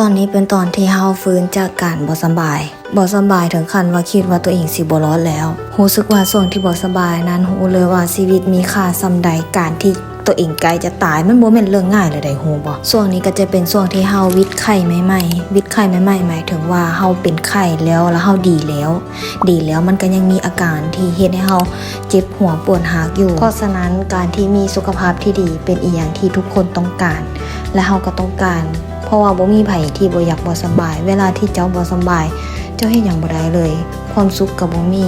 ตอนนี้เป็นตอนที่เฮาฟื้นจากการบ่สบายถึงขั้นว่าคิดว่าตัวเองสิบ่รอดแล้วรู้สึกว่าช่วงที่บ่สบายนั้นรู้เลยว่าชีวิตมีค่าส่ำใดการที่ตัวเองใกล้จะตายมันบ่แม่นเรื่องง่ายเลยได้ฮู้บ่ช่วงนี้ก็จะเป็นช่วงที่เฮาวิตไข้ใหม่ๆวิตไข้ใหม่ๆหมายถึงว่าเฮาเป็นไข้แล้วเฮาดีแล้วมันก็ยังมีอาการที่เฮ็ดให้เฮาเจ็บหัวปวดหากอยู่เพราะฉะนั้นการที่มีสุขภาพที่ดีเป็นอีหยังที่ทุกคนต้องการและเฮาก็ต้องการเพราะว่าบ่มีไผที่บ่อยากบ่สบายเวลาที่เจ้าบ่สบายเจ้าเฮ็ดหยังบ่ได้เลยความสุขก็บ่มี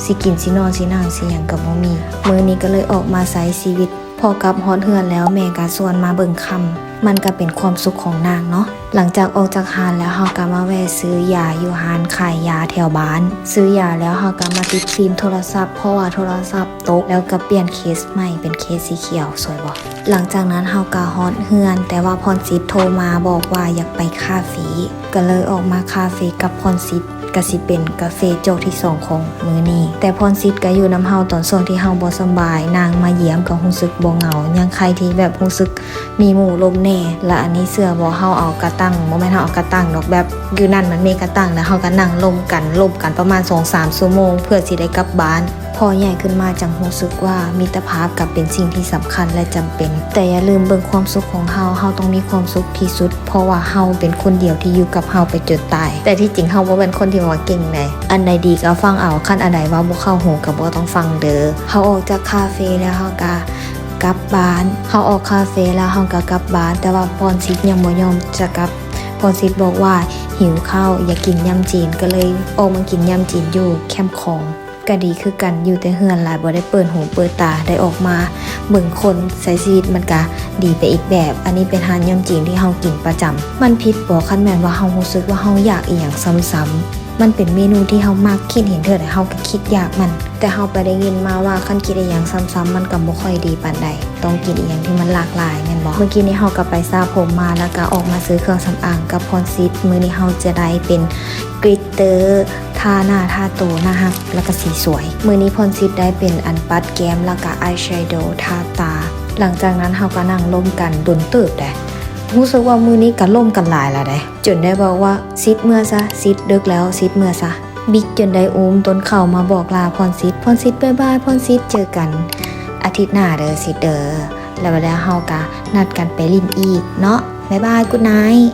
สิกินสินอนสินั่งสิหยังก็บ่มีมื้อนี้ก็เลยออกมาใช้ชีวิตพอกลับฮอดเฮือนแล้วแม่ก็ชวนมาเบิ่งค่ำมันก็เป็นความสุขของนางเนาะหลังจากออกจากห้านแล้วเฮาก็มาแวะซื้อยาอยู่ห้านขายยาแถวบ้านซื้อยาแล้วเฮาก็มาติดฟิล์มโทรศัพท์เพราะว่าโทรศัพท์ตกแล้วก็เปลี่ยนเคสใหม่เป็นเคสสีเขียวสวยบ่หลังจากนั้นเฮาก็ฮอดเฮือนแต่ว่าพรศิษย์โทรมาบอกว่าอยากไปคาเฟ่ก็เลยออกมาคาเฟ่กับพรศิษย์ก็สิเป็นกาแฟโจกที่2ของมื้อนี้แต่พรศิษย์ก็อยู่นำเฮาตอนช่วงที่เฮาบ่สบายนางมาเยี่ยมก็รู้สึกบ่เหงายังใครที่แบบรู้สึกมีหมู่ลมแน่และอันนี้เสื้อบ่เฮาเอากระตั้งบ่แม่นเฮาเอากระตั้งดอกแบบอยู่นั่นมันมีกระตั้งแล้วเฮาก็นั่งลมกันประมาณ 2-3 ชั่วโมงเพื่อสิได้กลับบ้านพอใหญ่ขึ้นมาจังรู้สึกว่ามิตรภาพกับเป็นสิ่งที่สำคัญและจำเป็นแต่อย่าลืมเบิ่งความสุขของเฮาต้องมีความสุขที่สุดเพราะว่าเฮาเป็นคนเดียวที่อยู่กับเฮาไปจนตายแต่ที่จริงเฮาบ่เป็นคนที่ว่าเก่งได้อันใดดีก็ฟังเอาคันอันใดว่าบ่เข้าหูก็บ่ต้องฟังเด้อเฮาออกจากคาเฟ่แล้วเฮาก็กลับบ้านเฮาออกคาเฟ่แล้วเฮาก็กลับบ้านแต่ว่าพรศิษย์ยังบ่ยอมจะกลับพรศิษย์บอกว่าหิวข้าวอยากกินยำจีนก็เลยออกมากินยำจีนอยู่แคมป์ของก็ดีคือกันอยู่แต่เฮือนหลายบ่ได้เปิดหูเปิดตาได้ออกมาเบิ่งคนใช้ชีวิตมันก็ดีไปอีกแบบอันนี้เป็นอาหารยำจีนที่เฮากินประจำมันผิดบ่คันแม่นว่าเฮารู้สึกว่าเฮาอยากอีหยังซ้ำๆมันเป็นเมนูที่เฮามักคิดเห็นเถิดเฮาก็คิดอยากมันแต่เฮาไปได้ยินมาว่าคันคิดอีหยังซ้ำๆมันก็บ่ค่อยดีปานใดต้องกินอีหยังที่มันหลากหลายแม่นบ่เมื่อกี้นี้เฮาก็ไปซาผมมาแล้วก็ออกมาซื้อเครื่องสำอางกับพรศิษย์มื้อนี้เฮาจะได้เป็นกลิตเตอร์ทาหน้าทาตัวนะฮะแล้วก็สีสวยมื้อนี้พรศิษย์ได้เป็นอันปัดแก้มแล้วก็อายแชโดว์ทาตาหลังจากนั้นเฮาก็นั่งร่วมกันดนเติบได้รู้สึกว่ามื้อนี้ก็ร่วมกันหลายแล้วได้จนได้บอกว่าซิดเมื่อซะซิดดึกแล้วซิดเมื่อซะบิ๊กจนได้อุ้มต้นเข้ามาบอกลาพรศิษย์บ๊ายบายพรศิษย์เจอกันอาทิตย์หน้าเด้อซิดเด้อแล้วเฮาก็นัดกันไปลิ้นอีกเนาะบ๊ายบายกู๊ดไนท์